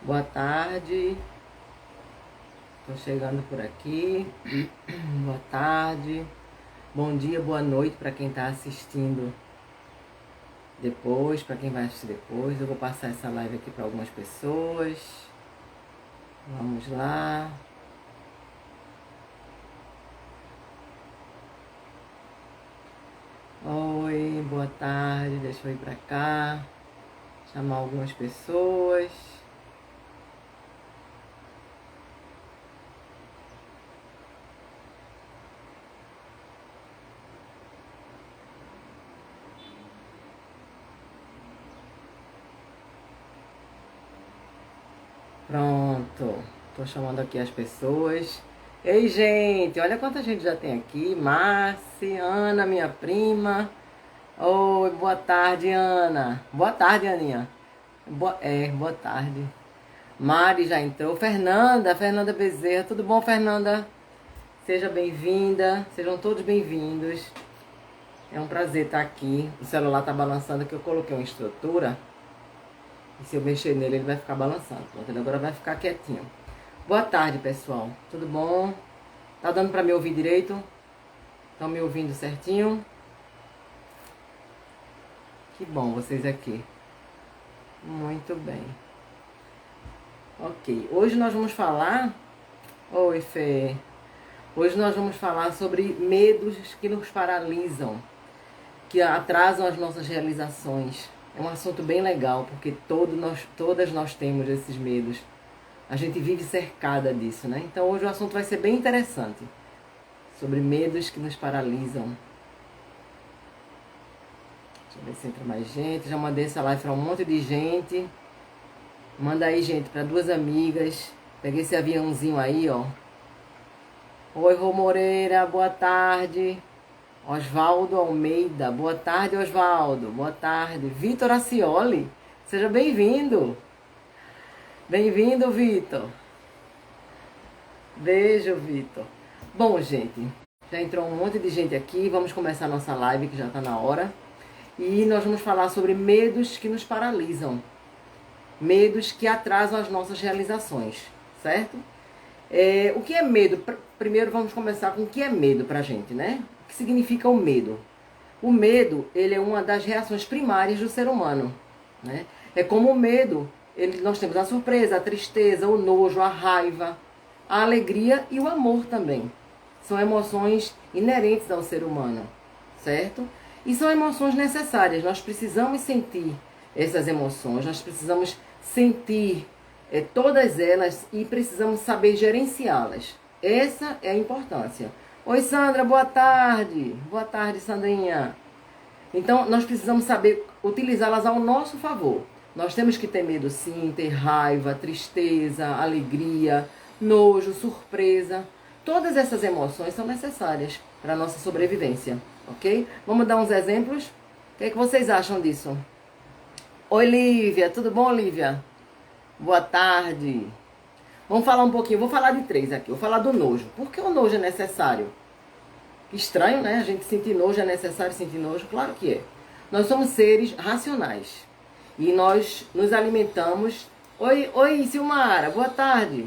Boa tarde, estou chegando por aqui. Boa tarde, bom dia, boa noite para quem está assistindo depois, para quem vai assistir depois. Eu vou passar essa live aqui para algumas pessoas. Vamos lá. Oi, boa tarde, deixa eu ir para cá, chamar algumas pessoas. Pronto, tô chamando aqui as pessoas. Ei, gente, olha quanta gente já tem aqui. Márcia, Ana, minha prima. Oi, boa tarde, Ana. Boa tarde, Aninha. Boa tarde. Mari já entrou. Fernanda Bezerra. Tudo bom, Fernanda? Seja bem-vinda. Sejam todos bem-vindos. É um prazer estar aqui. O celular tá balançando que eu coloquei uma estrutura. E se eu mexer nele, ele vai ficar balançando. Pronto, ele agora vai ficar quietinho. Boa tarde, pessoal. Tudo bom? Tá dando pra me ouvir direito? Estão me ouvindo certinho? Que bom vocês aqui. Muito bem. Ok. Hoje nós vamos falar... Oi, Fê. Hoje nós vamos falar sobre medos que nos paralisam, que atrasam as nossas realizações. É um assunto bem legal, porque todas nós temos esses medos. A gente vive cercada disso, né? Então hoje o assunto vai ser bem interessante. Sobre medos que nos paralisam. Deixa eu ver se entra mais gente. Já mandei essa live para um monte de gente. Manda aí, gente, para 2 amigas. Peguei esse aviãozinho aí, ó. Oi, Rô Moreira, boa tarde. Osvaldo Almeida, boa tarde, Osvaldo. Boa tarde. Vitor Acioli, seja bem-vindo. Bem-vindo, Vitor. Beijo, Vitor. Bom, gente, já entrou um monte de gente aqui. Vamos começar a nossa live, que já está na hora. E nós vamos falar sobre medos que nos paralisam. Medos que atrasam as nossas realizações, certo? O que é medo? Primeiro vamos começar com o que é medo pra gente, né? O que significa o medo? O medo, ele é uma das reações primárias do ser humano, né? É como o medo, nós temos a surpresa, a tristeza, o nojo, a raiva, a alegria e o amor também. São emoções inerentes ao ser humano, certo? E são emoções necessárias. Nós precisamos sentir essas emoções, nós precisamos sentir todas elas e precisamos saber gerenciá-las. Essa é a importância. Oi, Sandra, boa tarde. Boa tarde, Sandrinha. Então, nós precisamos saber utilizá-las ao nosso favor. Nós temos que ter medo sim, ter raiva, tristeza, alegria, nojo, surpresa. Todas essas emoções são necessárias para a nossa sobrevivência, ok? Vamos dar uns exemplos? O que é que vocês acham disso? Oi, Lívia. Tudo bom, Lívia? Boa tarde. Vamos falar um pouquinho, vou falar de 3 aqui. Vou falar do nojo. Por que o nojo é necessário? Estranho, né? A gente sentir nojo, é necessário sentir nojo? Claro que é. Nós somos seres racionais. E nós nos alimentamos... Oi, Silmara, boa tarde.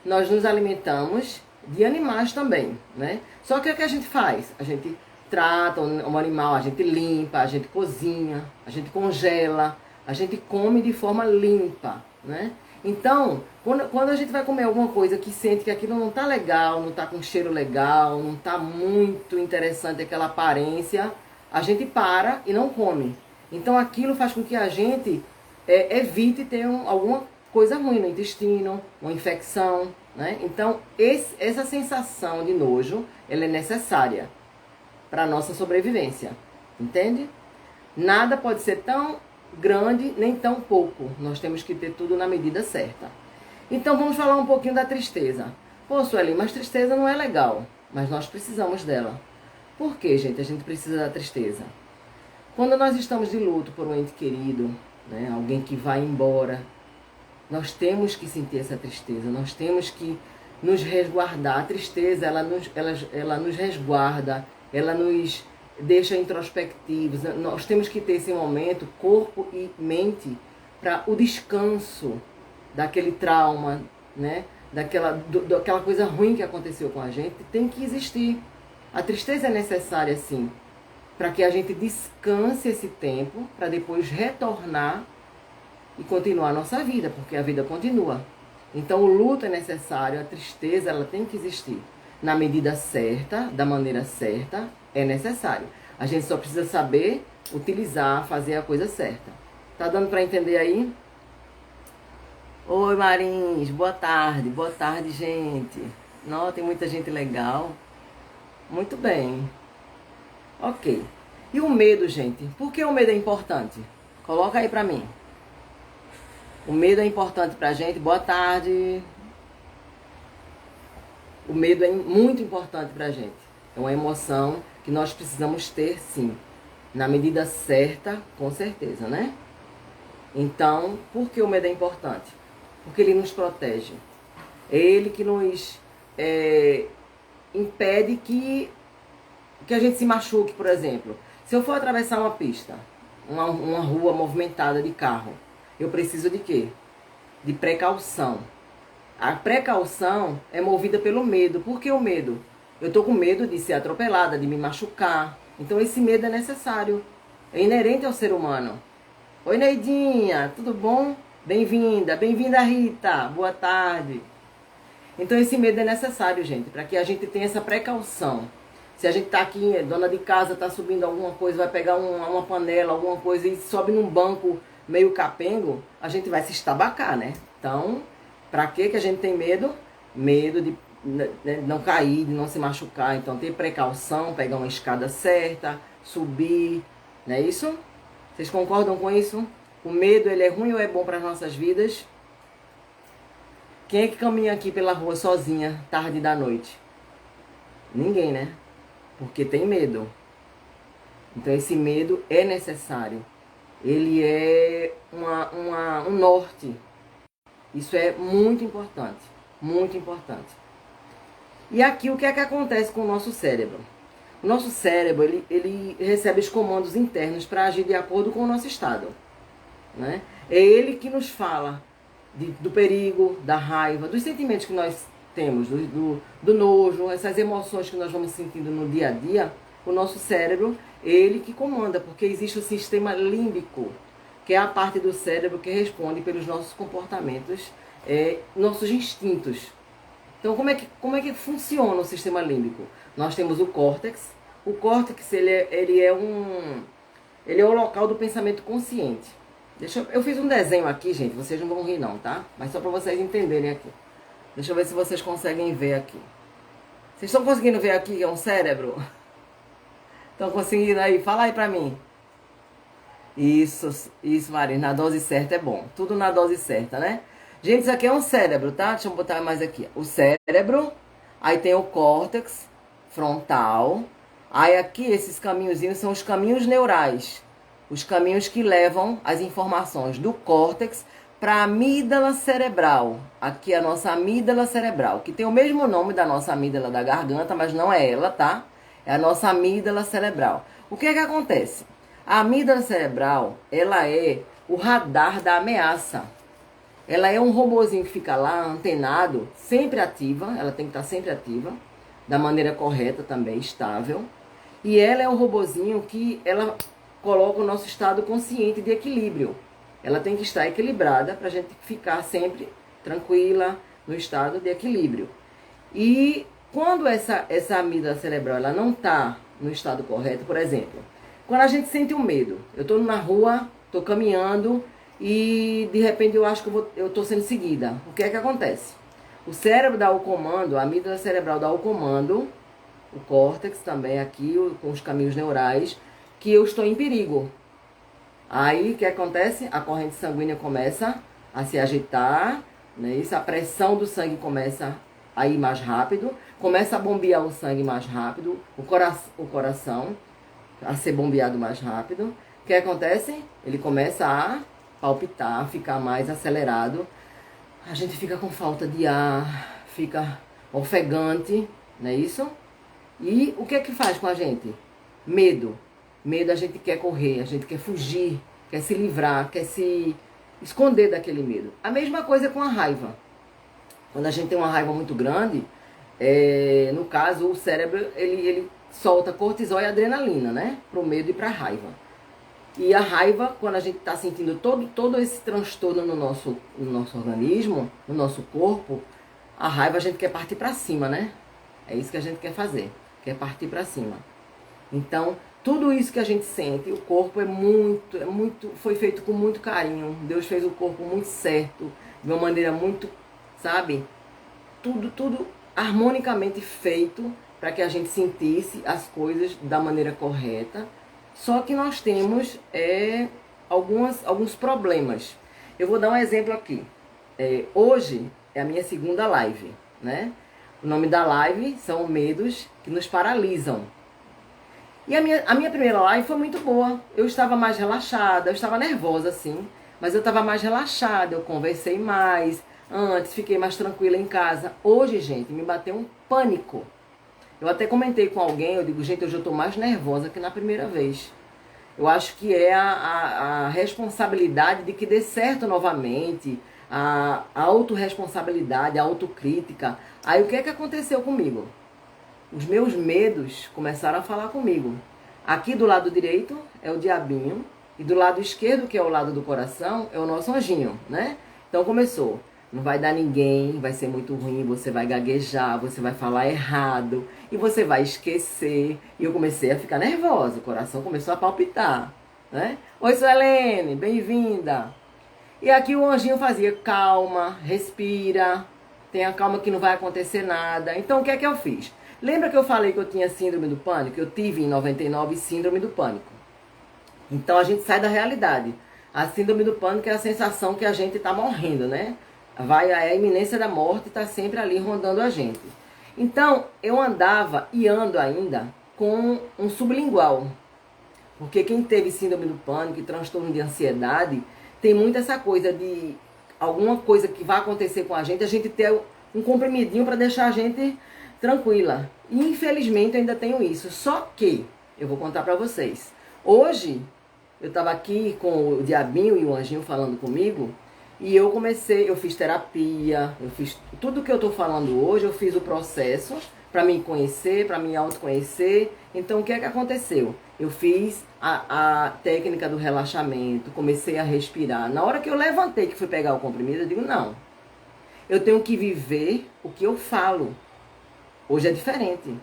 Nós nos alimentamos de animais também, né? Só que o que a gente faz? A gente trata um animal, a gente limpa, a gente cozinha, a gente congela, a gente come de forma limpa, né? Então, quando a gente vai comer alguma coisa que sente que aquilo não tá legal, não tá com cheiro legal, não tá muito interessante aquela aparência, a gente para e não come. Então aquilo faz com que a gente evite ter alguma coisa ruim no intestino, uma infecção, né? Então essa sensação de nojo, ela é necessária para a nossa sobrevivência, entende? Nada pode ser tão grande nem tão pouco. Nós temos que ter tudo na medida certa. Então vamos falar um pouquinho da tristeza. Pô, Sueli, mas tristeza não é legal. Mas nós precisamos dela. Por que, gente, a gente precisa da tristeza? Quando nós estamos de luto por um ente querido, né, alguém que vai embora, nós temos que sentir essa tristeza. Nós temos que nos resguardar. A tristeza, ela nos resguarda, ela nos deixa introspectivos. Nós temos que ter esse momento, corpo e mente, para o descanso, daquele trauma, né? Daquela coisa ruim que aconteceu com a gente, tem que existir. A tristeza é necessária, sim, para que a gente descanse esse tempo, para depois retornar e continuar a nossa vida, porque a vida continua. Então o luto é necessário, a tristeza ela tem que existir. Na medida certa, da maneira certa, é necessário. A gente só precisa saber utilizar, fazer a coisa certa. Tá dando para entender aí? Oi, Marins, boa tarde, gente. Não, tem muita gente legal. Muito bem. Ok. E o medo, gente? Por que o medo é importante? Coloca aí pra mim. O medo é importante pra gente. Boa tarde. O medo é muito importante pra gente. É uma emoção que nós precisamos ter, sim. Na medida certa, com certeza, né? Então, por que o medo é importante? Porque ele nos protege. É ele que nos impede que a gente se machuque, por exemplo. Se eu for atravessar uma pista, uma rua movimentada de carro, eu preciso de quê? De precaução. A precaução é movida pelo medo. Por que o medo? Eu estou com medo de ser atropelada, de me machucar. Então esse medo é necessário. É inerente ao ser humano. Oi, Neidinha, tudo bom? Bem-vinda, Rita. Boa tarde. Então esse medo é necessário, gente, para que a gente tenha essa precaução. Se a gente tá aqui, dona de casa, tá subindo alguma coisa, vai pegar uma panela, alguma coisa e sobe num banco meio capengo, a gente vai se estabacar, né? Então, pra que a gente tem medo? Medo de não cair, de não se machucar. Então, ter precaução, pegar uma escada certa, subir, não é isso? Vocês concordam com isso? O medo, ele é ruim ou é bom para as nossas vidas? Quem é que caminha aqui pela rua sozinha, tarde da noite? Ninguém, né? Porque tem medo. Então esse medo é necessário. Ele é um norte. Isso é muito importante. Muito importante. E aqui o que é que acontece com o nosso cérebro? O nosso cérebro, ele recebe os comandos internos para agir de acordo com o nosso estado. Né? É ele que nos fala do perigo, da raiva, dos sentimentos que nós temos, do nojo, essas emoções que nós vamos sentindo no dia a dia. O nosso cérebro, ele que comanda, porque existe o sistema límbico, que é a parte do cérebro que responde pelos nossos comportamentos, nossos instintos. Então, como é que funciona o sistema límbico? Nós temos o córtex. O córtex, ele é o local do pensamento consciente. Eu fiz um desenho aqui, gente, vocês não vão rir não, tá? Mas só para vocês entenderem aqui. Deixa eu ver se vocês conseguem ver aqui. Vocês estão conseguindo ver aqui que é um cérebro? Estão conseguindo aí? Fala aí pra mim. Isso, Marina, na dose certa é bom. Tudo na dose certa, né? Gente, isso aqui é um cérebro, tá? Deixa eu botar mais aqui. O cérebro, aí tem o córtex frontal. Aí aqui, esses caminhozinhos são os caminhos neurais. Os caminhos que levam as informações do córtex para a amígdala cerebral. Aqui é a nossa amígdala cerebral, que tem o mesmo nome da nossa amígdala da garganta, mas não é ela, tá? É a nossa amígdala cerebral. O que é que acontece? A amígdala cerebral, ela é o radar da ameaça. Ela é um robozinho que fica lá, antenado, sempre ativa, ela tem que estar sempre ativa, da maneira correta também, estável. E ela é um robozinho que ela coloca o nosso estado consciente de equilíbrio. Ela tem que estar equilibrada para a gente ficar sempre tranquila, no estado de equilíbrio. E quando essa amígdala cerebral ela não está no estado correto, por exemplo, quando a gente sente um medo, eu estou na rua, estou caminhando e de repente eu acho que eu estou sendo seguida. O que é que acontece? O cérebro dá o comando, a amígdala cerebral dá o comando, o córtex também aqui, com os caminhos neurais, que eu estou em perigo. Aí o que acontece? A corrente sanguínea começa a se agitar, né? Isso, a pressão do sangue começa a ir mais rápido, começa a bombear o sangue mais rápido, o coração a ser bombeado mais rápido. O que acontece? Ele começa a palpitar, ficar mais acelerado. A gente fica com falta de ar, fica ofegante, não é isso? E o que é que faz com a gente? Medo. Medo, a gente quer correr, a gente quer fugir, quer se livrar, quer se esconder daquele medo. A mesma coisa com a raiva. Quando a gente tem uma raiva muito grande, no caso, o cérebro, ele solta cortisol e adrenalina, né? Pro medo e pra raiva. E a raiva, quando a gente está sentindo todo esse transtorno no nosso organismo, no nosso corpo, a raiva a gente quer partir para cima, né? É isso que a gente quer fazer, quer partir para cima. Então, tudo isso que a gente sente, o corpo foi feito com muito carinho. Deus fez o corpo muito certo, de uma maneira muito, sabe? Tudo harmonicamente feito para que a gente sentisse as coisas da maneira correta. Só que nós temos alguns problemas. Eu vou dar um exemplo aqui. Hoje é a minha segunda live, né? O nome da live são medos que nos paralisam. E a minha primeira live foi muito boa. Eu estava mais relaxada, eu estava nervosa sim, mas eu estava mais relaxada, eu conversei mais. Antes, fiquei mais tranquila em casa. Hoje, gente, me bateu um pânico. Eu até comentei com alguém, eu digo, gente, hoje eu estou mais nervosa que na primeira vez. Eu acho que é a responsabilidade de que dê certo novamente, a autorresponsabilidade, a autocrítica. Aí o que é que aconteceu comigo? Os meus medos começaram a falar comigo. Aqui do lado direito é o diabinho, e do lado esquerdo, que é o lado do coração, é o nosso anjinho, né? Então começou. Não vai dar ninguém, vai ser muito ruim, você vai gaguejar, você vai falar errado e você vai esquecer. E eu comecei a ficar nervosa, o coração começou a palpitar, né? Oi, Suelene, bem-vinda. E aqui o anjinho fazia, calma, respira, tenha calma que não vai acontecer nada. Então o que é que eu fiz? Lembra que eu falei que eu tinha síndrome do pânico? Eu tive em 99 síndrome do pânico. Então a gente sai da realidade. A síndrome do pânico é a sensação que a gente está morrendo, né? Vai a iminência da morte, está sempre ali rondando a gente. Então, eu andava e ando ainda com um sublingual. Porque quem teve síndrome do pânico e transtorno de ansiedade, tem muito essa coisa de alguma coisa que vai acontecer com a gente ter um comprimidinho para deixar a gente tranquila. E infelizmente eu ainda tenho isso. Só que, eu vou contar para vocês. Hoje, eu estava aqui com o diabinho e o anjinho falando comigo. E eu fiz terapia, eu fiz tudo que eu estou falando hoje, eu fiz o processo para me conhecer, para me autoconhecer. Então, o que é que aconteceu? Eu fiz a técnica do relaxamento, comecei a respirar. Na hora que eu levantei, que fui pegar o comprimido, eu digo, não, eu tenho que viver o que eu falo. Hoje é diferente.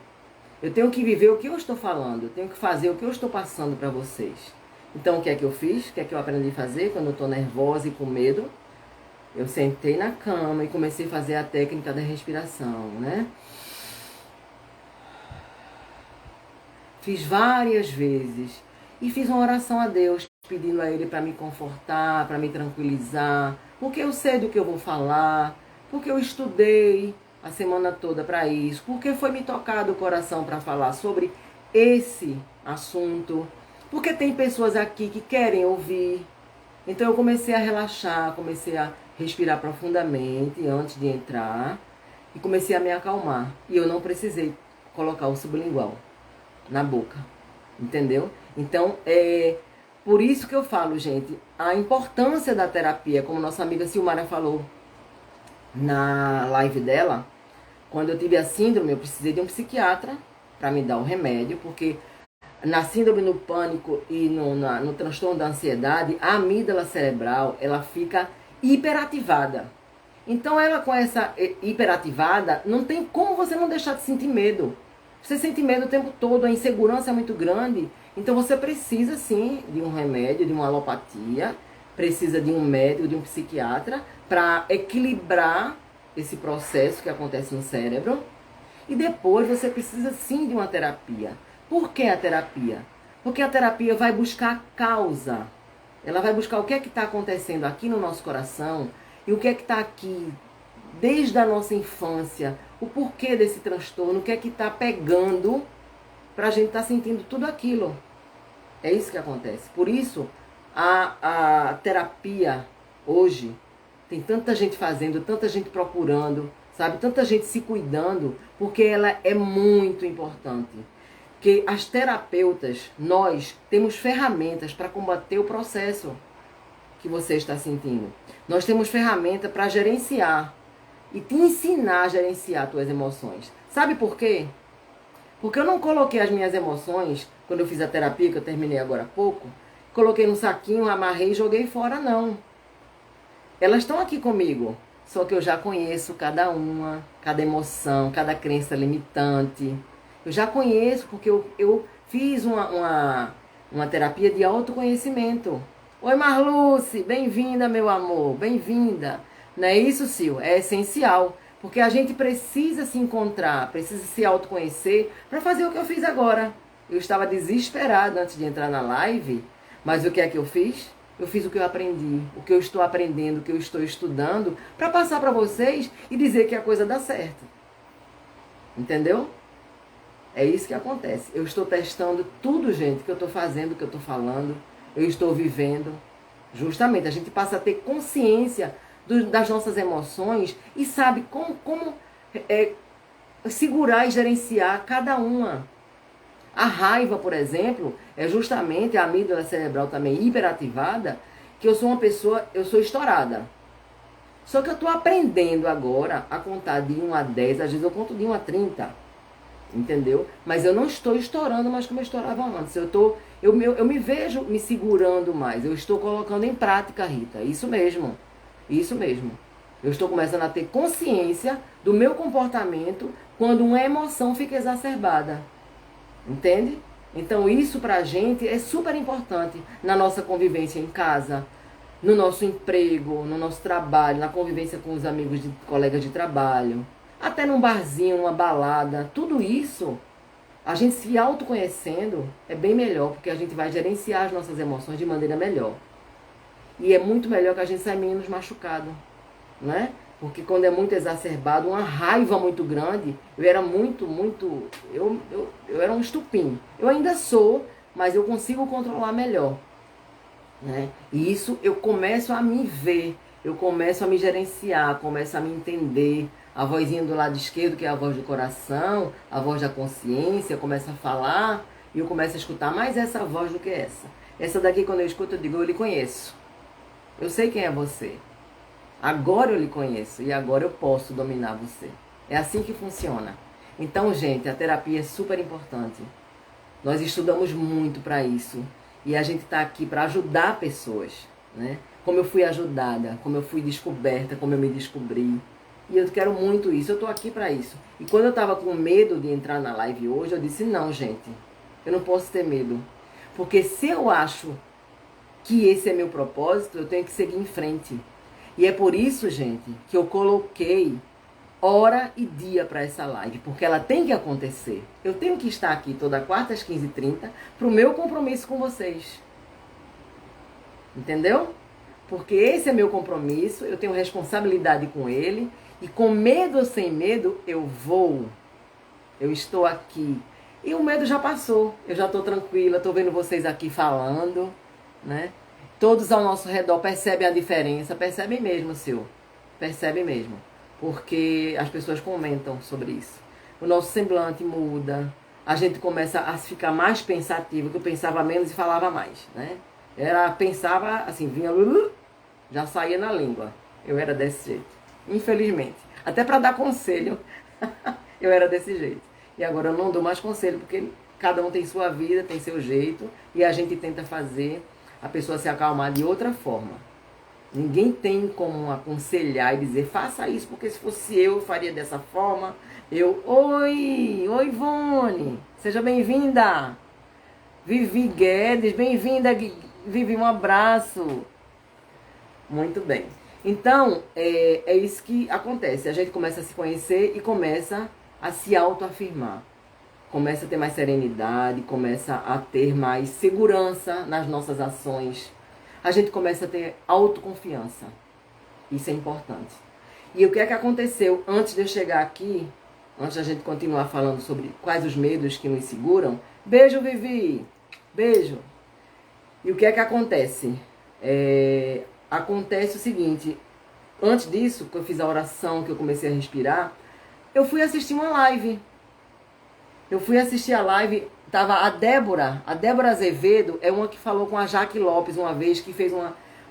Eu tenho que viver o que eu estou falando, eu tenho que fazer o que eu estou passando para vocês. Então, o que é que eu fiz? O que é que eu aprendi a fazer quando eu estou nervosa e com medo? Eu sentei na cama e comecei a fazer a técnica da respiração, né? Fiz várias vezes e fiz uma oração a Deus, pedindo a Ele para me confortar, para me tranquilizar, porque eu sei do que eu vou falar, porque eu estudei a semana toda para isso, porque foi me tocado o coração para falar sobre esse assunto, porque tem pessoas aqui que querem ouvir. Então eu comecei a relaxar, comecei a respirar profundamente antes de entrar e comecei a me acalmar. E eu não precisei colocar o sublingual na boca, entendeu? Então, por isso que eu falo, gente, a importância da terapia, como nossa amiga Silmara falou na live dela, quando eu tive a síndrome, eu precisei de um psiquiatra para me dar o remédio, porque na síndrome do pânico e no transtorno da ansiedade, a amígdala cerebral, ela fica hiperativada. Então ela com essa hiperativada, não tem como você não deixar de sentir medo. Você sente medo o tempo todo, a insegurança é muito grande. Então você precisa sim de um remédio, de uma alopatia, precisa de um médico, de um psiquiatra, para equilibrar esse processo que acontece no cérebro. E depois você precisa sim de uma terapia. Por que a terapia? Porque a terapia vai buscar a causa. Ela vai buscar o que é que está acontecendo aqui no nosso coração e o que é que está aqui desde a nossa infância, o porquê desse transtorno, o que é que está pegando para a gente estar sentindo tudo aquilo. É isso que acontece. Por isso, a terapia hoje, tem tanta gente fazendo, tanta gente procurando, sabe? Tanta gente se cuidando, porque ela é muito importante. Que as terapeutas, nós temos ferramentas para combater o processo. que você está sentindo. Nós temos ferramenta para gerenciar e te ensinar a gerenciar as tuas emoções. Sabe por quê? Porque eu não coloquei as minhas emoções, quando eu fiz a terapia, que eu terminei agora há pouco, coloquei no saquinho, amarrei e joguei fora, não. Elas estão aqui comigo, só que eu já conheço cada uma, cada emoção, cada crença limitante. Eu já conheço porque eu fiz uma terapia de autoconhecimento. Oi, Marluce, bem-vinda, meu amor, bem-vinda. Não é isso, Sil? É essencial, porque a gente precisa se encontrar, precisa se autoconhecer para fazer o que eu fiz agora. Eu estava desesperada antes de entrar na live, mas o que é que eu fiz? Eu fiz o que eu aprendi, o que eu estou aprendendo, o que eu estou estudando, para passar para vocês e dizer que a coisa dá certo. Entendeu? É isso que acontece. Eu estou testando tudo, gente, que eu estou fazendo, que eu estou falando, eu estou vivendo. Justamente, a gente passa a ter consciência das nossas emoções e sabe como segurar e gerenciar cada uma. A raiva, por exemplo, é justamente a amígdala cerebral também hiperativada, que eu sou uma pessoa, eu sou estourada. Só que eu estou aprendendo agora a contar de 1 a 10, às vezes eu conto de 1 a 30, entendeu? Mas eu não estou estourando mais como eu estourava antes. Eu me vejo me segurando mais, eu estou colocando em prática, Rita, isso mesmo, isso mesmo. Eu estou começando a ter consciência do meu comportamento quando uma emoção fica exacerbada. Entende? Então isso pra gente é super importante na nossa convivência em casa, no nosso emprego, no nosso trabalho, na convivência com os amigos, colegas de trabalho, até num barzinho, numa balada. Tudo isso, a gente se autoconhecendo é bem melhor, porque a gente vai gerenciar as nossas emoções de maneira melhor. E é muito melhor que a gente saia menos machucado, né? Porque quando é muito exacerbado, uma raiva muito grande, eu era eu era um estupim. Eu ainda sou, mas eu consigo controlar melhor, né? E isso eu começo a me ver, eu começo a me gerenciar, começo a me entender. A vozinha do lado esquerdo, que é a voz do coração, a voz da consciência, começa a falar e eu começo a escutar mais essa voz do que essa. Essa daqui, quando eu escuto, eu digo, eu lhe conheço. Eu sei quem é você. Agora eu lhe conheço e agora eu posso dominar você. É assim que funciona. Então, gente, a terapia é super importante. Nós estudamos muito para isso. E a gente está aqui para ajudar pessoas, né? Como eu fui ajudada, como eu fui descoberta, como eu me descobri. E eu quero muito isso, eu estou aqui para isso. E quando eu estava com medo de entrar na live hoje, eu disse, não, gente, eu não posso ter medo. Porque se eu acho que esse é meu propósito, eu tenho que seguir em frente. E é por isso, gente, que eu coloquei hora e dia para essa live, porque ela tem que acontecer. Eu tenho que estar aqui toda quarta às 15h30 para o meu compromisso com vocês. Entendeu? Porque esse é meu compromisso, eu tenho responsabilidade com ele, e com medo ou sem medo, eu vou. Eu estou aqui. E o medo já passou, eu já estou tranquila, estou vendo vocês aqui falando, né? Todos ao nosso redor percebem a diferença, percebem mesmo, Sil, percebem mesmo, porque as pessoas comentam sobre isso. O nosso semblante muda, a gente começa a ficar mais pensativo, que eu pensava menos e falava mais, né? Pensava assim, vinha, já saía na língua. Eu era desse jeito, infelizmente. Até para dar conselho, eu era desse jeito. E agora eu não dou mais conselho, porque cada um tem sua vida, tem seu jeito, e a gente tenta fazer a pessoa se acalmar de outra forma. Ninguém tem como aconselhar e dizer, faça isso, porque se fosse eu faria dessa forma. Oi, Ivone, seja bem-vinda. Vivi Guedes, bem-vinda, Vivi, um abraço. Muito bem. Então, é isso que acontece. A gente começa a se conhecer e começa a se autoafirmar. Começa a ter mais serenidade, começa a ter mais segurança nas nossas ações. A gente começa a ter autoconfiança. Isso é importante. E o que é que aconteceu antes de eu chegar aqui, antes da gente continuar falando sobre quais os medos que nos seguram? Beijo, Vivi! Beijo! E o que é que acontece? Acontece o seguinte, antes disso, que eu fiz a oração, que eu comecei a respirar, eu fui assistir uma live. Eu fui assistir a live, tava a Débora Azevedo, é uma que falou com a Jaque Lopes uma vez, que fez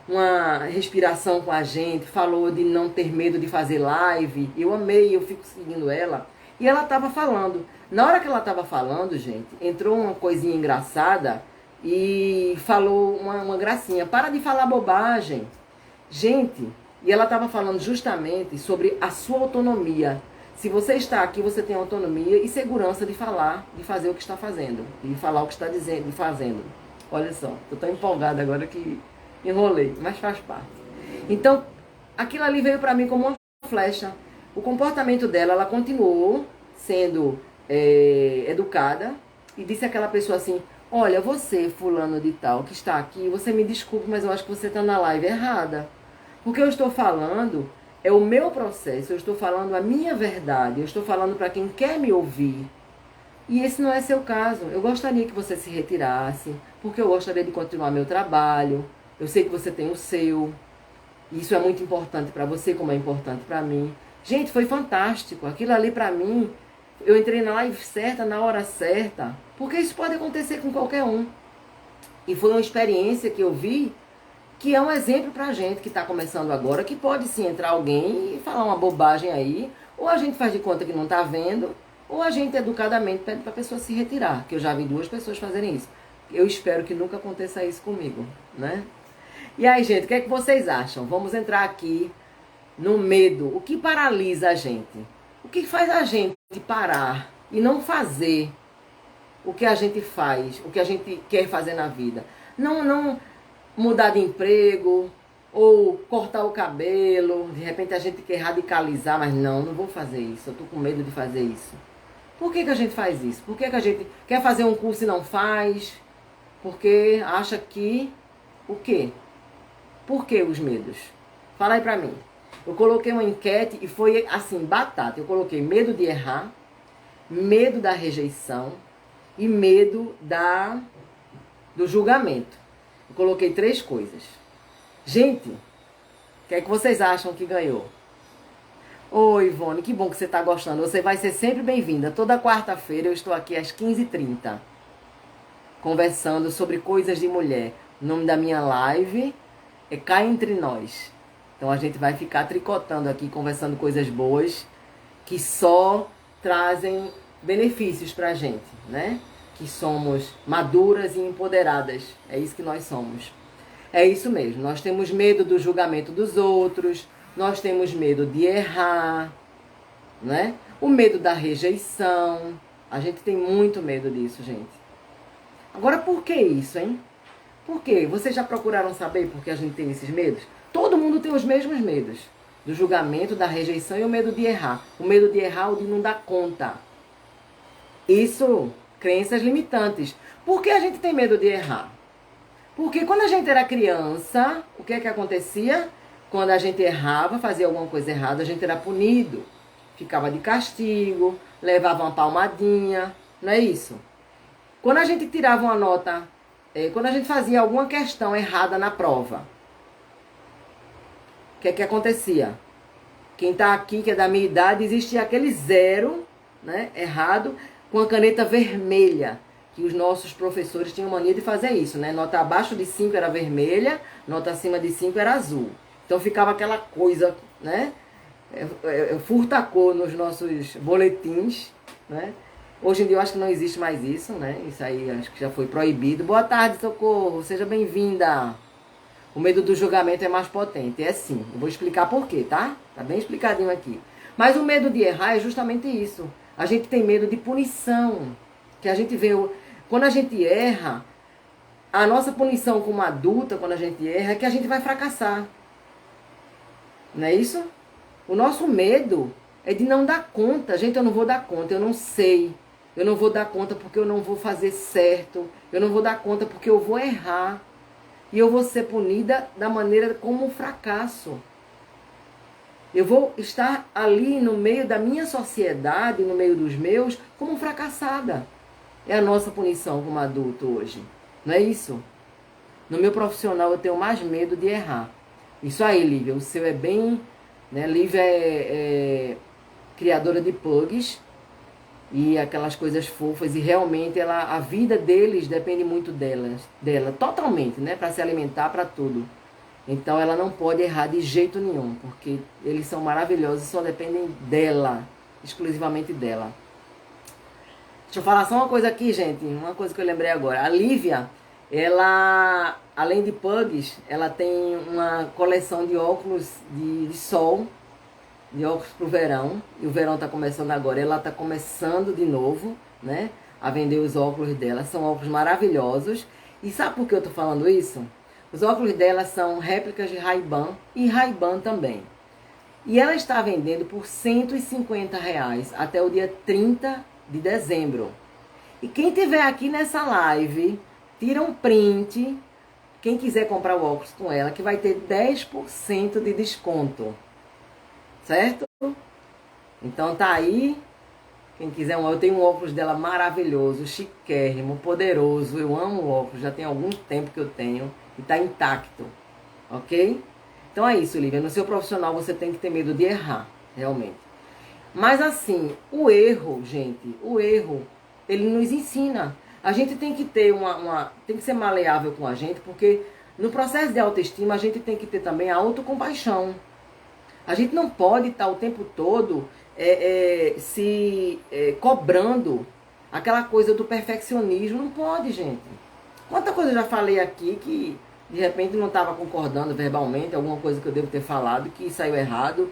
uma respiração com a gente, falou de não ter medo de fazer live. Eu amei, eu fico seguindo ela. E ela estava falando. Na hora que ela estava falando, gente, entrou uma coisinha engraçada e falou uma gracinha. Para de falar bobagem. Gente, e ela estava falando justamente sobre a sua autonomia. Se você está aqui, você tem autonomia e segurança de falar, de fazer o que está fazendo. De falar o que está dizendo, de fazendo. Olha só, estou tão empolgada agora que enrolei, mas faz parte. Então, aquilo ali veio para mim como uma flecha. O comportamento dela, ela continuou sendo educada e disse àquela pessoa assim: olha, você, fulano de tal, que está aqui, você me desculpe, mas eu acho que você está na live errada. Porque eu estou falando, é o meu processo, eu estou falando a minha verdade, eu estou falando para quem quer me ouvir. E esse não é seu caso. Eu gostaria que você se retirasse, porque eu gostaria de continuar meu trabalho. Eu sei que você tem o seu. Isso é muito importante para você, como é importante para mim. Gente, foi fantástico. Aquilo ali para mim, eu entrei na live certa, na hora certa. Porque isso pode acontecer com qualquer um. E foi uma experiência que eu vi, que é um exemplo pra gente que está começando agora, que pode sim entrar alguém e falar uma bobagem aí, ou a gente faz de conta que não está vendo, ou a gente educadamente pede para a pessoa se retirar, que eu já vi 2 pessoas fazerem isso. Eu espero que nunca aconteça isso comigo, né? E aí, gente, o que é que vocês acham? Vamos entrar aqui no medo. O que paralisa a gente? O que faz a gente parar e não fazer o que a gente faz, o que a gente quer fazer na vida? Não mudar de emprego ou cortar o cabelo. De repente a gente quer radicalizar, mas não vou fazer isso. Eu tô com medo de fazer isso. Por que a gente faz isso? Por que a gente quer fazer um curso e não faz? Porque acha que... O quê? Por que os medos? Fala aí pra mim. Eu coloquei uma enquete e foi assim, batata. Eu coloquei medo de errar, medo da rejeição e medo do julgamento. Eu coloquei 3 coisas. Gente, o que é que vocês acham que ganhou? Oi, Ivone, que bom que você está gostando. Você vai ser sempre bem-vinda. Toda quarta-feira eu estou aqui às 15h30, conversando sobre coisas de mulher. O nome da minha live é Cá Entre Nós. Então a gente vai ficar tricotando aqui, conversando coisas boas, que só trazem benefícios pra gente, né? Que somos maduras e empoderadas. É isso que nós somos. É isso mesmo. Nós temos medo do julgamento dos outros. Nós temos medo de errar, né? O medo da rejeição. A gente tem muito medo disso, gente. Agora, por que isso, hein? Por quê? Vocês já procuraram saber por que a gente tem esses medos? Todo mundo tem os mesmos medos. Do julgamento, da rejeição e o medo de errar. O medo de errar ou de não dar conta. Isso, crenças limitantes. Por que a gente tem medo de errar? Porque quando a gente era criança, o que é que acontecia? Quando a gente errava, fazia alguma coisa errada, a gente era punido. Ficava de castigo, levava uma palmadinha, não é isso? Quando a gente tirava uma nota, quando a gente fazia alguma questão errada na prova, o que é que acontecia? Quem está aqui, que é da minha idade, existia aquele 0, né, errado, com a caneta vermelha, que os nossos professores tinham mania de fazer isso, né? Nota abaixo de 5 era vermelha, nota acima de 5 era azul. Então ficava aquela coisa, né? Furta-cor nos nossos boletins, né? Hoje em dia eu acho que não existe mais isso, né? Isso aí acho que já foi proibido. Boa tarde, Socorro, seja bem-vinda. O medo do julgamento é mais potente, é sim. Eu vou explicar por quê, tá? Tá bem explicadinho aqui. Mas o medo de errar é justamente isso. A gente tem medo de punição, que a gente vê... Quando a gente erra, a nossa punição como adulta, quando a gente erra, é que a gente vai fracassar. Não é isso? O nosso medo é de não dar conta. Gente, eu não vou dar conta, eu não sei. Eu não vou dar conta porque eu não vou fazer certo. Eu não vou dar conta porque eu vou errar. E eu vou ser punida da maneira como um fracasso. Eu vou estar ali no meio da minha sociedade, no meio dos meus, como fracassada. É a nossa punição como adulto hoje. Não é isso? No meu profissional eu tenho mais medo de errar. Isso aí, Lívia. O seu é bem... né? Lívia é criadora de plugs e aquelas coisas fofas. E realmente a vida deles depende muito dela totalmente, né? Para se alimentar, para tudo. Então ela não pode errar de jeito nenhum, porque eles são maravilhosos e só dependem dela, exclusivamente dela. Deixa eu falar só uma coisa aqui, gente, uma coisa que eu lembrei agora. A Lívia, ela, além de pugs, ela tem uma coleção de óculos de sol, de óculos pro verão, e o verão tá começando agora, ela tá começando de novo, né, a vender os óculos dela. São óculos maravilhosos. E sabe por que eu tô falando isso? Os óculos dela são réplicas de Ray-Ban e Ray-Ban também. E ela está vendendo por R$ 150 até o dia 30 de dezembro. E quem tiver aqui nessa live, tira um print, quem quiser comprar o óculos com ela, que vai ter 10% de desconto. Certo? Então tá aí. Quem quiser eu tenho um óculos dela maravilhoso, chiquérrimo, poderoso. Eu amo o óculos, já tem algum tempo que eu tenho e tá intacto. Ok? Então é isso, Lívia. No seu profissional você tem que ter medo de errar, realmente. Mas assim, o erro, gente, ele nos ensina. A gente tem que ter tem que ser maleável com a gente, porque no processo de autoestima a gente tem que ter também a autocompaixão. A gente não pode estar o tempo todo cobrando aquela coisa do perfeccionismo. Não pode, gente. Quanta coisa eu já falei aqui que de repente não estava concordando verbalmente, alguma coisa que eu devo ter falado que saiu errado.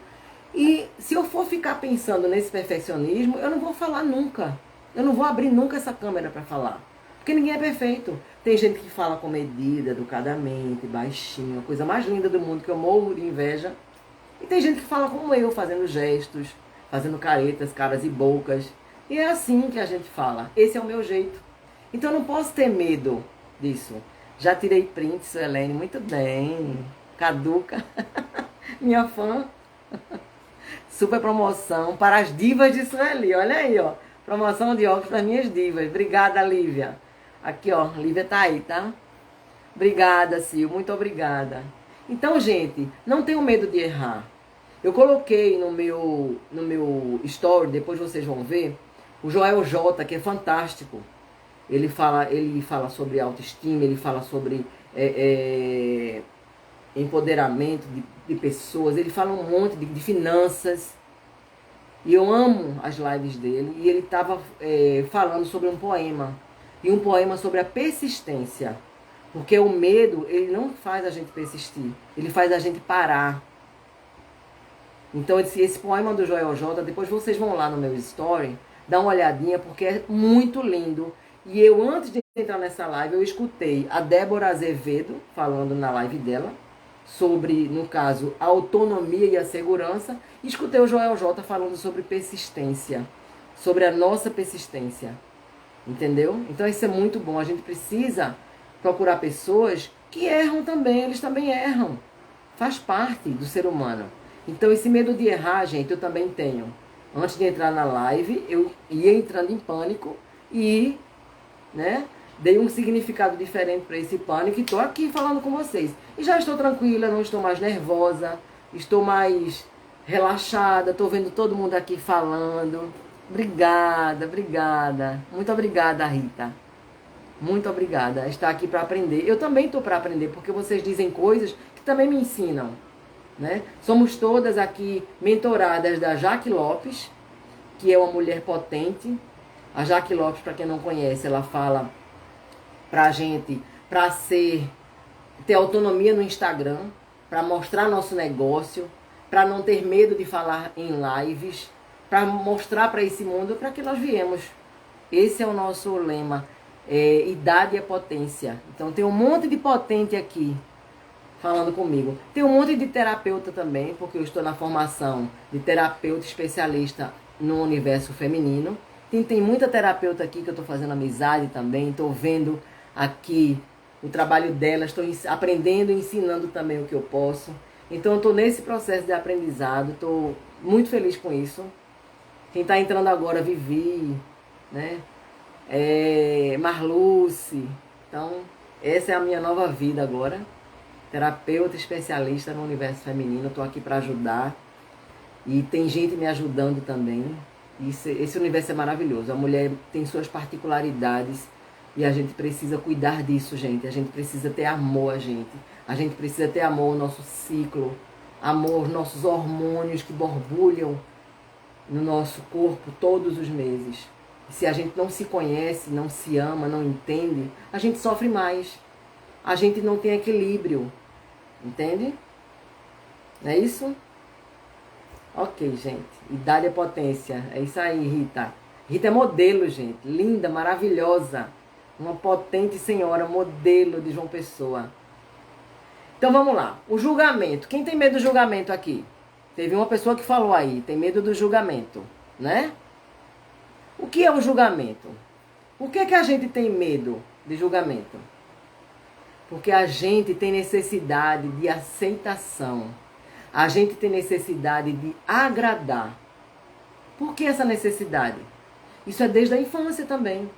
E se eu for ficar pensando nesse perfeccionismo, eu não vou falar nunca. Eu não vou abrir nunca essa câmera para falar. Porque ninguém é perfeito. Tem gente que fala com medida, educadamente, baixinho, a coisa mais linda do mundo, que eu morro de inveja. E tem gente que fala como eu, fazendo gestos, fazendo caretas, caras e bocas. E é assim que a gente fala. Esse é o meu jeito. Então eu não posso ter medo disso. Já tirei print, Suelene, muito bem. Caduca, minha fã. Super promoção para as divas de Sueli. Olha aí, ó. Promoção de óculos para minhas divas. Obrigada, Lívia. Aqui, ó. Lívia tá aí, tá? Obrigada, Sil. Muito obrigada. Então, gente, não tenham medo de errar. Eu coloquei no meu story, depois vocês vão ver, o Joel J, que é fantástico. Ele fala sobre autoestima, ele fala sobre empoderamento de pessoas, ele fala um monte de finanças. E eu amo as lives dele. E ele estava falando sobre um poema. E um poema sobre a persistência. Porque o medo, ele não faz a gente persistir. Ele faz a gente parar. Então esse poema do Joel J, depois vocês vão lá no meu story, dá uma olhadinha, porque é muito lindo. E eu, antes de entrar nessa live, eu escutei a Débora Azevedo falando na live dela sobre, no caso, a autonomia e a segurança. E escutei o Joel J falando sobre persistência, sobre a nossa persistência. Entendeu? Então isso é muito bom. A gente precisa procurar pessoas que erram também, eles também erram. Faz parte do ser humano. Então esse medo de errar, gente, eu também tenho. Antes de entrar na live, eu ia entrando em pânico e, né, dei um significado diferente para esse pânico e estou aqui falando com vocês. E já estou tranquila, não estou mais nervosa, estou mais relaxada, estou vendo todo mundo aqui falando. Obrigada, obrigada. Muito obrigada, Rita. Muito obrigada. Está aqui para aprender. Eu também estou para aprender, porque vocês dizem coisas que também me ensinam. Né? Somos todas aqui mentoradas da Jaque Lopes, que é uma mulher potente. A Jaque Lopes, para quem não conhece, ela fala pra gente para ter autonomia no Instagram, para mostrar nosso negócio, para não ter medo de falar em lives, para mostrar para esse mundo para que nós viemos. Esse é o nosso lema, idade é potência. Então tem um monte de potente aqui falando comigo. Tem um monte de terapeuta também, porque eu estou na formação de terapeuta especialista no universo feminino. Tem muita terapeuta aqui que eu estou fazendo amizade também, estou vendo aqui o trabalho delas, estou aprendendo e ensinando também o que eu posso. Então eu estou nesse processo de aprendizado, estou muito feliz com isso. Quem está entrando agora, Vivi, né? Marluce. Então, essa é a minha nova vida agora. Terapeuta especialista no universo feminino, estou aqui para ajudar. E tem gente me ajudando também. Esse universo é maravilhoso. A mulher tem suas particularidades E a gente precisa cuidar disso, gente. A gente precisa ter amor a gente. A gente precisa ter amor ao nosso ciclo, amor aos nossos hormônios que borbulham no nosso corpo todos os meses. E se a gente não se conhece, não se ama, não entende, a gente sofre mais. A gente não tem equilíbrio. Entende? Não é isso? Ok, gente. Idade é potência. É isso aí, Rita. Rita é modelo, gente. Linda, maravilhosa. Uma potente senhora, modelo de João Pessoa. Então vamos lá. O julgamento. Quem tem medo do julgamento aqui? Teve uma pessoa que falou aí, tem medo do julgamento, né? O que é o julgamento? Por que a gente tem medo de julgamento? Porque a gente tem necessidade de aceitação. A gente tem necessidade de agradar. Por que essa necessidade? Isso é desde a infância também.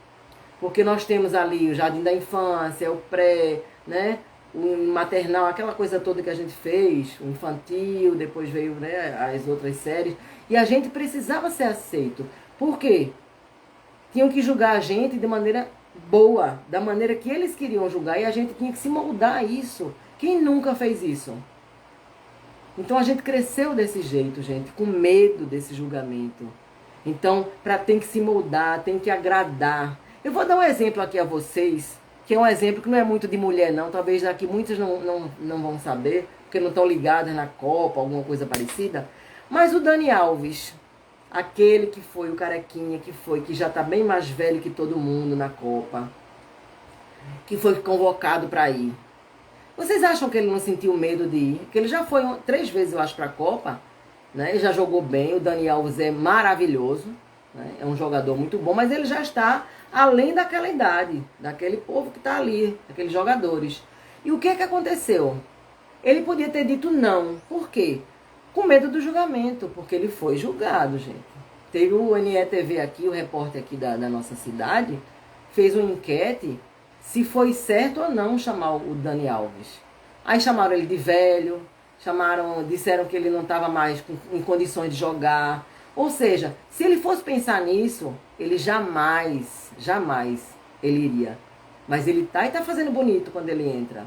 Porque nós temos ali o jardim da infância, o pré, né? O maternal, aquela coisa toda que a gente fez, o infantil, depois veio, né, as outras séries. E a gente precisava ser aceito. Por quê? Tinham que julgar a gente de maneira boa, da maneira que eles queriam julgar, e a gente tinha que se moldar a isso. Quem nunca fez isso? Então a gente cresceu desse jeito, gente, com medo desse julgamento. Então, tem que se moldar, tem que agradar. Eu vou dar um exemplo aqui a vocês, que é um exemplo que não é muito de mulher não, talvez aqui muitas não vão saber, porque não estão ligadas na Copa, alguma coisa parecida. Mas o Dani Alves, aquele que foi o carequinha, que já está bem mais velho que todo mundo na Copa, que foi convocado para ir. Vocês acham que ele não sentiu medo de ir? Porque ele já foi 3 vezes, eu acho, para a Copa, né? Ele já jogou bem, o Dani Alves é maravilhoso, né? É um jogador muito bom, mas ele já está além daquela idade, daquele povo que está ali, daqueles jogadores. E o que aconteceu? Ele podia ter dito não. Por quê? Com medo do julgamento, porque ele foi julgado, gente. Teve o NETV aqui, o repórter aqui da nossa cidade, fez uma enquete se foi certo ou não chamar o Dani Alves. Aí chamaram ele de velho, disseram que ele não estava mais em condições de jogar. Ou seja, se ele fosse pensar nisso, ele jamais ele iria. Mas ele tá e tá fazendo bonito quando ele entra.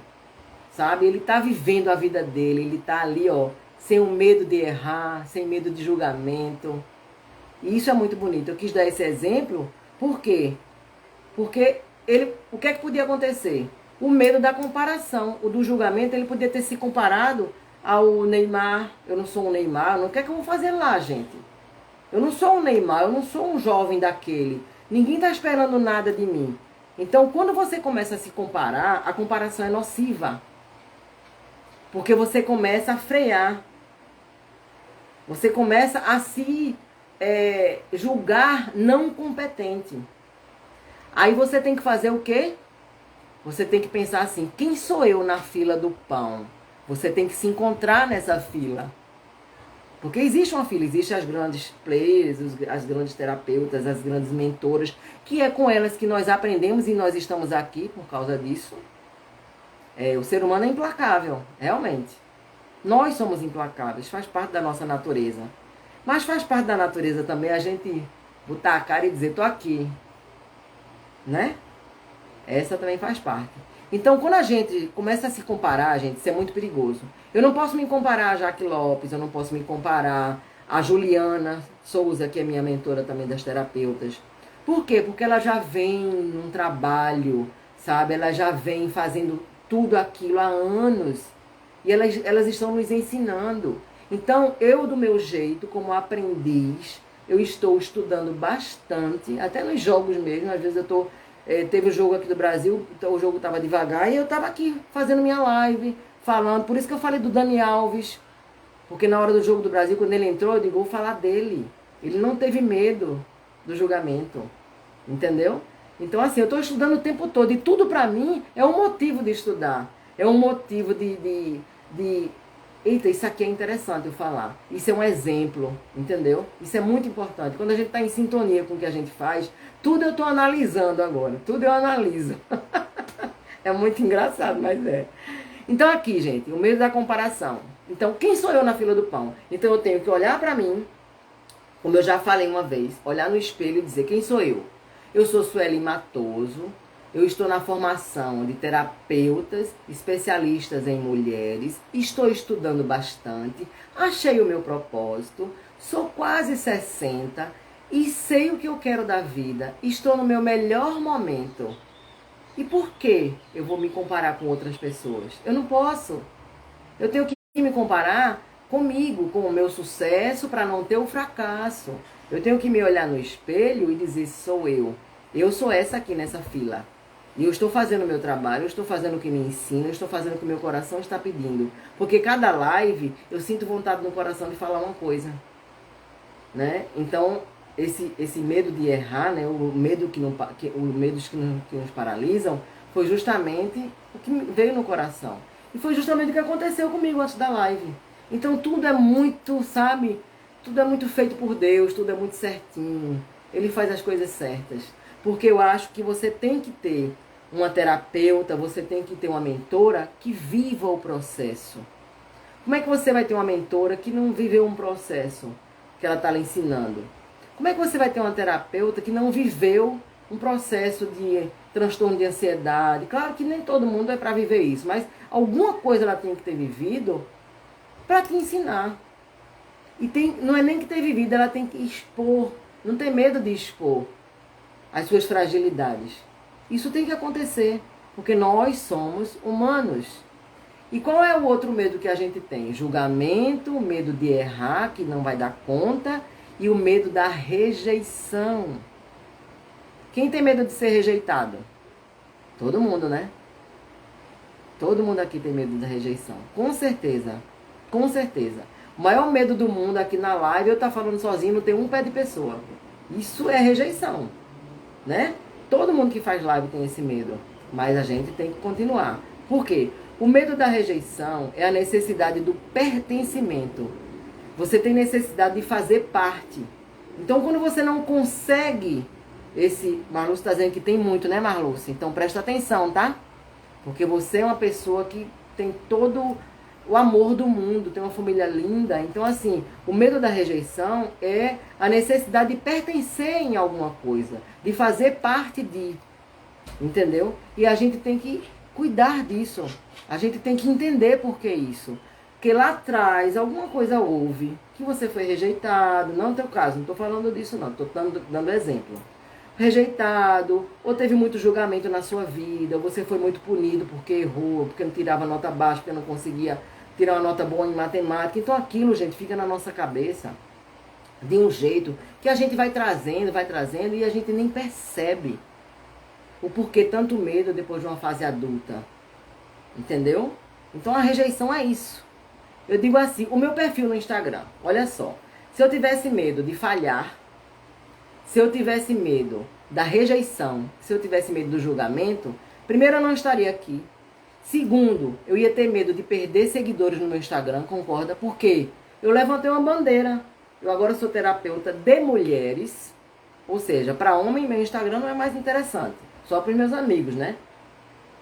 Sabe? Ele tá vivendo a vida dele, ele tá ali, ó, sem o medo de errar, sem medo de julgamento. E isso é muito bonito. Eu quis dar esse exemplo, por quê? Porque o que é que podia acontecer? O medo da comparação, o do julgamento, ele podia ter se comparado ao Neymar. Eu não sou um Neymar, o que é que eu vou fazer lá, gente? Eu não sou um Neymar, eu não sou um jovem daquele. Ninguém está esperando nada de mim. Então, quando você começa a se comparar, a comparação é nociva. Porque você começa a frear. Você começa a se julgar não competente. Aí você tem que fazer o quê? Você tem que pensar assim, quem sou eu na fila do pão? Você tem que se encontrar nessa fila. Porque existe uma fila, existem as grandes players, as grandes terapeutas, as grandes mentoras, que é com elas que nós aprendemos e nós estamos aqui por causa disso. O ser humano é implacável, realmente. Nós somos implacáveis, faz parte da nossa natureza. Mas faz parte da natureza também a gente botar a cara e dizer, tô aqui. Né? Essa também faz parte. Então, quando a gente começa a se comparar, gente, isso é muito perigoso. Eu não posso me comparar a Jaque Lopes, eu não posso me comparar a Juliana Souza, que é minha mentora também das terapeutas. Por quê? Porque ela já vem num trabalho, sabe? Ela já vem fazendo tudo aquilo há anos. E elas estão nos ensinando. Então, eu do meu jeito, como aprendiz, eu estou estudando bastante, até nos jogos mesmo, às vezes eu estou... teve o jogo aqui do Brasil, então o jogo estava devagar, e eu estava aqui fazendo minha live, falando, por isso que eu falei do Dani Alves, porque na hora do jogo do Brasil, quando ele entrou, eu digo, vou falar dele. Ele não teve medo do julgamento, entendeu? Então assim, eu estou estudando o tempo todo, e tudo para mim é um motivo de estudar, é um motivo de eita, isso aqui é interessante eu falar. Isso é um exemplo, entendeu? Isso é muito importante. Quando a gente está em sintonia com o que a gente faz, tudo eu estou analisando agora. Tudo eu analiso. É muito engraçado, mas é. Então aqui, gente, o medo da comparação. Então, quem sou eu na fila do pão? Então eu tenho que olhar para mim, como eu já falei uma vez, olhar no espelho e dizer, quem sou eu? Eu sou Sueli Matoso, Eu estou na formação de terapeutas especialistas em mulheres, estou estudando bastante, achei o meu propósito, sou quase 60 e sei o que eu quero da vida, estou no meu melhor momento. E por que eu vou me comparar com outras pessoas? Eu não posso. Eu tenho que me comparar comigo, com o meu sucesso, para não ter o fracasso. Eu tenho que me olhar no espelho e dizer, sou eu. Eu sou essa aqui nessa fila. E eu estou fazendo o meu trabalho, eu estou fazendo o que me ensina, eu estou fazendo o que o meu coração está pedindo. Porque cada live eu sinto vontade no coração de falar uma coisa. Né? Então, esse medo de errar, né? o medo que nos paralisam, foi justamente o que veio no coração. E foi justamente o que aconteceu comigo antes da live. Então tudo é muito, sabe? Tudo é muito feito por Deus, tudo é muito certinho. Ele faz as coisas certas. Porque eu acho que você tem que ter uma terapeuta, você tem que ter uma mentora que viva o processo. Como é que você vai ter uma mentora que não viveu um processo que ela está lhe ensinando? Como é que você vai ter uma terapeuta que não viveu um processo de transtorno de ansiedade? Claro que nem todo mundo é para viver isso, mas alguma coisa ela tem que ter vivido para te ensinar. E não é nem que ter vivido, ela tem que expor. Não tem medo de expor as suas fragilidades. Isso tem que acontecer, porque nós somos humanos. E qual é o outro medo que a gente tem? Julgamento, o medo de errar, que não vai dar conta, e o medo da rejeição. Quem tem medo de ser rejeitado? Todo mundo, né? Todo mundo aqui tem medo da rejeição. Com certeza. Com certeza. O maior medo do mundo aqui na live, eu estar falando sozinho, não tem um pé de pessoa. Isso é rejeição, né? Todo mundo que faz live tem esse medo. Mas a gente tem que continuar. Por quê? O medo da rejeição é a necessidade do pertencimento. Você tem necessidade de fazer parte. Então, quando você não consegue Marluce está dizendo que tem muito, né, Marluce? Então, presta atenção, tá? Porque você é uma pessoa que tem todo o amor do mundo, tem uma família linda. Então, assim, o medo da rejeição é a necessidade de pertencer em alguma coisa, de fazer parte de, entendeu? E a gente tem que cuidar disso. A gente tem que entender por que isso. Porque lá atrás, alguma coisa houve, que você foi rejeitado, não é o teu caso, não estou falando disso não, estou dando exemplo. Rejeitado, ou teve muito julgamento na sua vida, ou você foi muito punido porque errou, porque não tirava nota baixa, porque não conseguia tirar uma nota boa em matemática. Então aquilo, gente, fica na nossa cabeça de um jeito que a gente vai trazendo e a gente nem percebe o porquê tanto medo depois de uma fase adulta. Entendeu? Então a rejeição é isso. Eu digo assim, o meu perfil no Instagram, olha só, se eu tivesse medo de falhar, se eu tivesse medo da rejeição, se eu tivesse medo do julgamento, primeiro, eu não estaria aqui. Segundo, eu ia ter medo de perder seguidores no meu Instagram, concorda? Porque eu levantei uma bandeira. Eu agora sou terapeuta de mulheres, ou seja, para homem, meu Instagram não é mais interessante. Só para os meus amigos, né?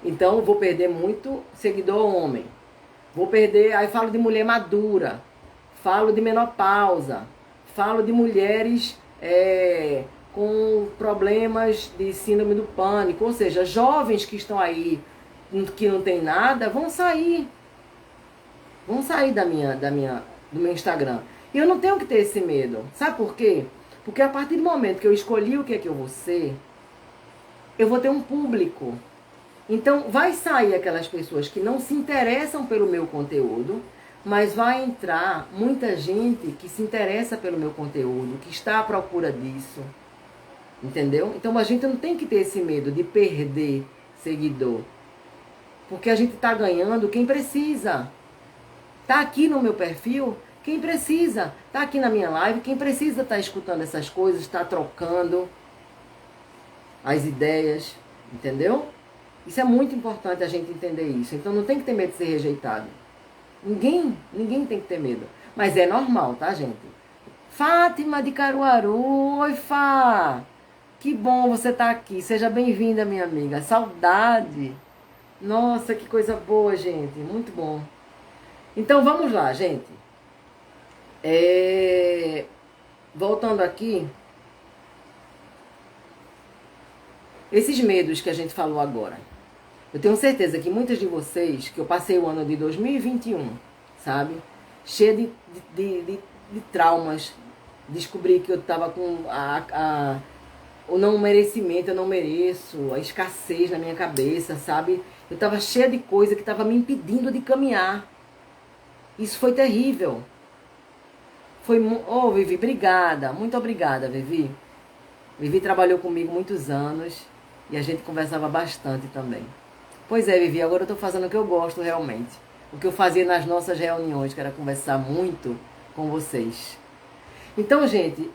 Então, eu vou perder muito seguidor homem. Vou perder, aí falo de mulher madura, falo de menopausa, falo de mulheres com problemas de síndrome do pânico, ou seja, jovens que estão aí, que não tem nada, vão sair do meu Instagram. E eu não tenho que ter esse medo. Sabe por quê? Porque a partir do momento que eu escolhi o que é que eu vou ser, eu vou ter um público. Então, vai sair aquelas pessoas que não se interessam pelo meu conteúdo, mas vai entrar muita gente que se interessa pelo meu conteúdo, que está à procura disso. Entendeu? Então, a gente não tem que ter esse medo de perder seguidor. Porque a gente está ganhando quem precisa. Está aqui no meu perfil quem precisa. Está aqui na minha live quem precisa estar escutando essas coisas, está trocando as ideias. Entendeu? Isso é muito importante a gente entender isso. Então não tem que ter medo de ser rejeitado. Ninguém tem que ter medo. Mas é normal, tá, gente? Fátima de Caruaru. Oi, Fá. Que bom você estar aqui. Seja bem-vinda, minha amiga. Saudade. Nossa, que coisa boa, gente. Muito bom. Então vamos lá, gente. Voltando aqui. Esses medos que a gente falou agora. Eu tenho certeza que muitas de vocês, que eu passei o ano de 2021, sabe? Cheia de traumas. Descobri que eu estava com o não merecimento, eu não mereço, a escassez na minha cabeça, sabe? Eu estava cheia de coisa que estava me impedindo de caminhar. Isso foi terrível. Oh, Vivi, obrigada. Muito obrigada, Vivi. Vivi trabalhou comigo muitos anos e a gente conversava bastante também. Pois é, Vivi, agora eu estou fazendo o que eu gosto realmente. O que eu fazia nas nossas reuniões, que era conversar muito com vocês. Então, gente,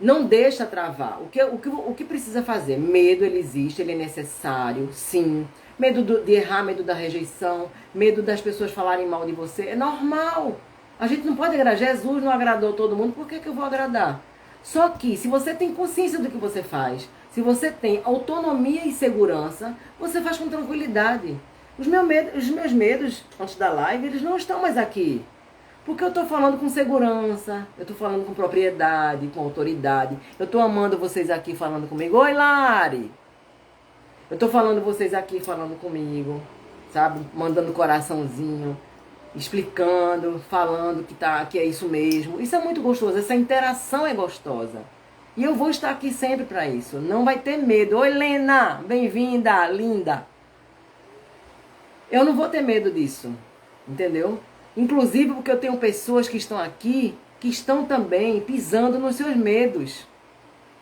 não deixa travar. O que precisa fazer? Medo, ele existe, ele é necessário, sim. Medo de errar, medo da rejeição, medo das pessoas falarem mal de você. É normal. A gente não pode agradar. Jesus não agradou todo mundo, por que eu vou agradar? Só que, se você tem consciência do que você faz, se você tem autonomia e segurança, você faz com tranquilidade. Os meus medos, antes da live, eles não estão mais aqui. Porque eu estou falando com segurança, eu estou falando com propriedade, com autoridade. Eu estou amando vocês aqui falando comigo. Oi, Lari! Eu estou falando vocês aqui falando comigo, sabe? Mandando coraçãozinho, explicando, falando que é isso mesmo. Isso é muito gostoso, essa interação é gostosa. E eu vou estar aqui sempre para isso. Não vai ter medo. Oi, Lena! Bem-vinda, linda! Eu não vou ter medo disso, entendeu? Inclusive porque eu tenho pessoas que estão aqui, que estão também pisando nos seus medos.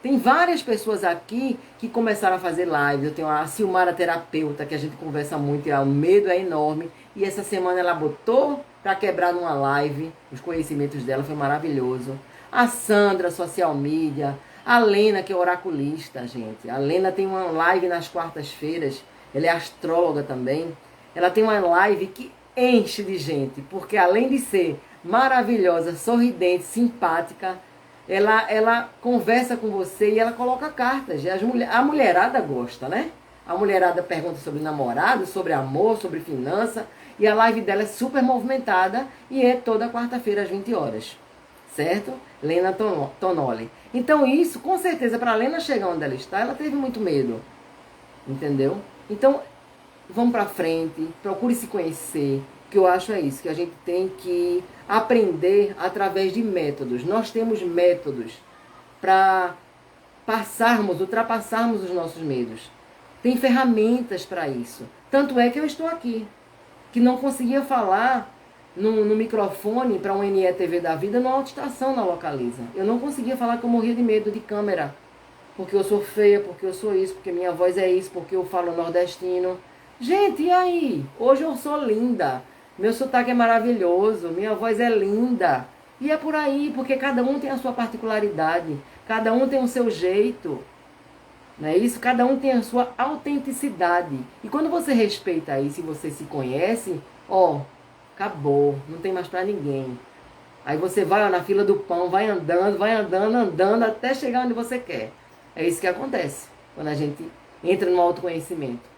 Tem várias pessoas aqui que começaram a fazer live. Eu tenho a Silmara terapeuta, que a gente conversa muito, e o medo é enorme. E essa semana ela botou para quebrar numa live. Os conhecimentos dela foi maravilhoso. A Sandra, social media. A Lena, que é oraculista, gente. A Lena tem uma live nas quartas-feiras. Ela é astróloga também. Ela tem uma live que enche de gente, porque além de ser maravilhosa, sorridente, simpática, ela conversa com você e ela coloca cartas. A mulherada gosta, né? A mulherada pergunta sobre namorado, sobre amor, sobre finança, e a live dela é super movimentada e é toda quarta-feira às 20 horas, certo? Lena Tonoli. Então isso, com certeza, para a Lena chegar onde ela está, ela teve muito medo, entendeu? Então, vamos para frente, procure se conhecer. O que eu acho é isso, que a gente tem que aprender através de métodos. Nós temos métodos para ultrapassarmos os nossos medos. Tem ferramentas para isso. Tanto é que eu estou aqui, que não conseguia falar no microfone para um NETV da vida numa autoestação na Localiza. Eu não conseguia falar que eu morria de medo de câmera, porque eu sou feia, porque eu sou isso, porque minha voz é isso, porque eu falo nordestino. Gente, e aí? Hoje eu sou linda. Meu sotaque é maravilhoso. Minha voz é linda. E é por aí, porque cada um tem a sua particularidade. Cada um tem o seu jeito. Não é isso? Cada um tem a sua autenticidade. E quando você respeita isso e você se conhece, acabou. Não tem mais pra ninguém. Aí você vai na fila do pão, vai andando, até chegar onde você quer. É isso que acontece quando a gente entra no autoconhecimento.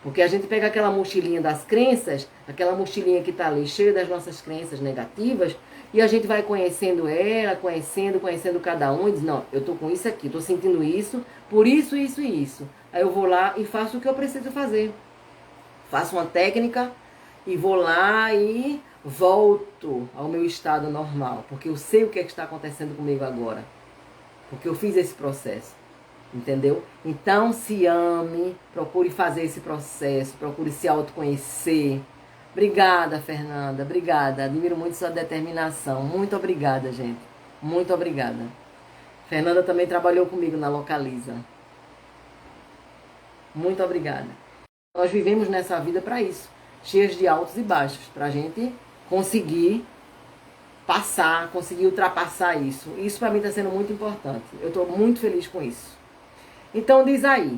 Porque a gente pega aquela mochilinha das crenças, aquela mochilinha que está ali cheia das nossas crenças negativas, e a gente vai conhecendo ela, conhecendo cada um, e diz, não, eu estou com isso aqui, estou sentindo isso, por isso, isso e isso. Aí eu vou lá e faço o que eu preciso fazer. Faço uma técnica e vou lá e volto ao meu estado normal, porque eu sei o que é que está acontecendo comigo agora, porque eu fiz esse processo. Entendeu? Então se ame, procure fazer esse processo, procure se autoconhecer. Obrigada, Fernanda, obrigada. Admiro muito sua determinação. Muito obrigada, gente. Muito obrigada. Fernanda também trabalhou comigo na Localiza. Muito obrigada. Nós vivemos nessa vida para isso, cheias de altos e baixos, para a gente conseguir passar, conseguir ultrapassar isso. Isso para mim está sendo muito importante. Eu estou muito feliz com isso. Então diz aí,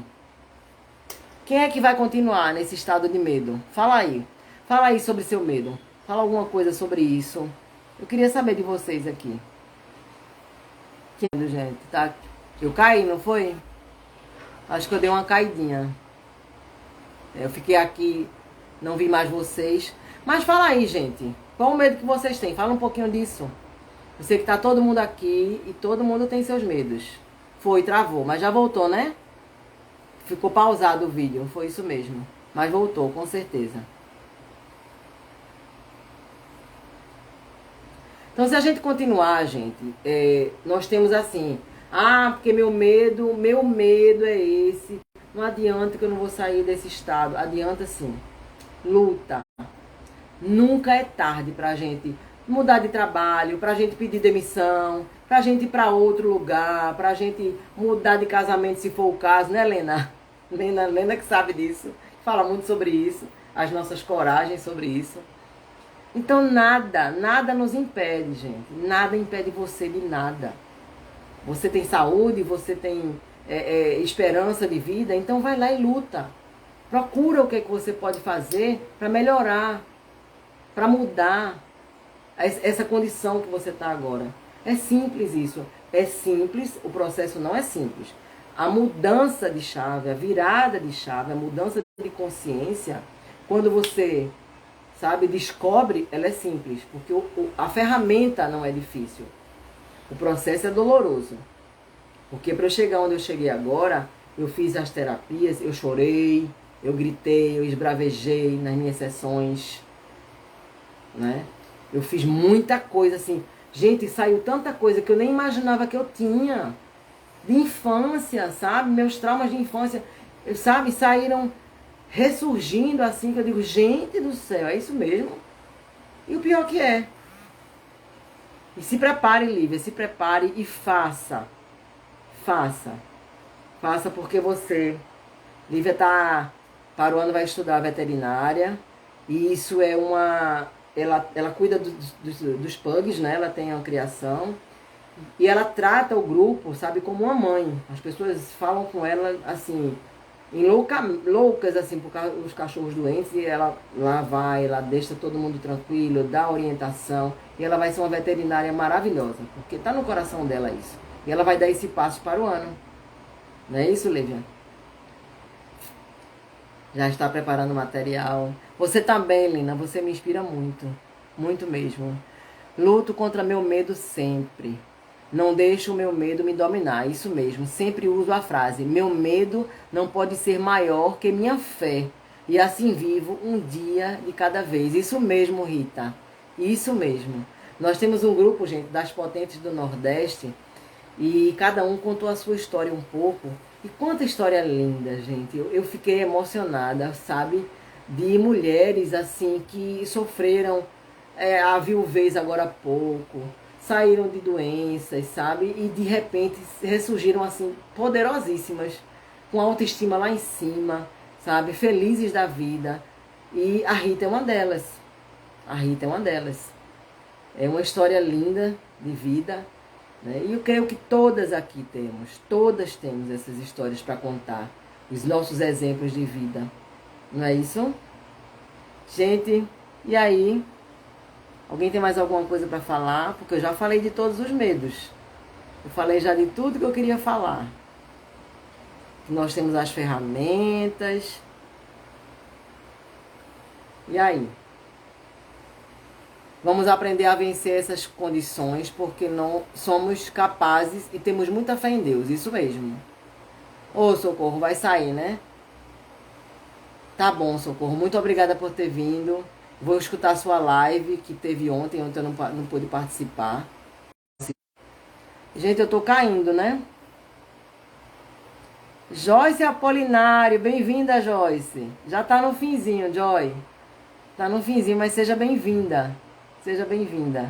quem é que vai continuar nesse estado de medo? Fala aí sobre seu medo. Fala alguma coisa sobre isso. Eu queria saber de vocês aqui. Que medo, gente, tá? Eu caí, não foi? Acho que eu dei uma caidinha. Eu fiquei aqui, não vi mais vocês. Mas fala aí, gente, qual o medo que vocês têm? Fala um pouquinho disso. Eu sei que tá todo mundo aqui e todo mundo tem seus medos. Foi, travou, mas já voltou, né? Ficou pausado o vídeo, foi isso mesmo. Mas voltou, com certeza. Então, se a gente continuar, gente, nós temos assim, porque meu medo é esse. Não adianta que eu não vou sair desse estado. Adianta sim. Luta. Nunca é tarde pra gente mudar de trabalho, pra gente pedir demissão, pra gente ir pra outro lugar, pra gente mudar de casamento se for o caso, né, Lena? Lena que sabe disso, fala muito sobre isso, as nossas coragens sobre isso. Então nada nos impede, gente. Nada impede você de nada. Você tem saúde, você tem esperança de vida, então vai lá e luta. Procura o que você pode fazer para melhorar, para mudar essa condição que você está agora. É simples isso. É simples, o processo não é simples. A mudança de chave, a virada de chave, a mudança de consciência, quando você, descobre, ela é simples. Porque a ferramenta não é difícil. O processo é doloroso. Porque para eu chegar onde eu cheguei agora, eu fiz as terapias, eu chorei, eu gritei, eu esbravejei nas minhas sessões, né? Eu fiz muita coisa assim. Gente, saiu tanta coisa que eu nem imaginava que eu tinha. De infância, sabe? Meus traumas de infância, saíram ressurgindo assim, que eu digo, gente do céu, é isso mesmo? E o pior que é. E se prepare, Lívia, se prepare e faça. Faça. Faça porque você... Lívia para o ano vai estudar veterinária. E isso é uma... Ela cuida dos pugs, né? Ela tem uma criação. E ela trata o grupo, como uma mãe. As pessoas falam com ela, assim, loucas, assim, por causa dos cachorros doentes. E ela deixa todo mundo tranquilo, dá orientação. E ela vai ser uma veterinária maravilhosa, porque está no coração dela isso. E ela vai dar esse passo para o ano. Não é isso, Lívia? Já está preparando o material. Você também, Lina, você me inspira muito. Muito mesmo. Luto contra meu medo sempre. Não deixo o meu medo me dominar. Isso mesmo. Sempre uso a frase: meu medo não pode ser maior que minha fé. E assim vivo um dia de cada vez. Isso mesmo, Rita. Isso mesmo. Nós temos um grupo, gente, das potentes do Nordeste. E cada um contou a sua história um pouco. E quanta história linda, gente. Eu fiquei emocionada, de mulheres assim que sofreram a viuvez agora há pouco, saíram de doenças, e de repente ressurgiram assim poderosíssimas, com autoestima lá em cima, felizes da vida. E a Rita é uma delas. A Rita é uma delas. É uma história linda de vida. E eu creio que todas temos essas histórias para contar, os nossos exemplos de vida, não é isso? Gente, e aí? Alguém tem mais alguma coisa para falar? Porque eu já falei de todos os medos, eu falei já de tudo que eu queria falar. Nós temos as ferramentas, e aí? Vamos aprender a vencer essas condições, porque não somos capazes e temos muita fé em Deus, isso mesmo. Ô, Socorro, vai sair, né? Tá bom, Socorro, muito obrigada por ter vindo. Vou escutar a sua live que teve ontem eu não pude participar. Gente, eu tô caindo, né? Joyce Apolinário, bem-vinda, Joyce. Já tá no finzinho, Joy. Tá no finzinho, mas seja bem-vinda. Seja bem-vinda.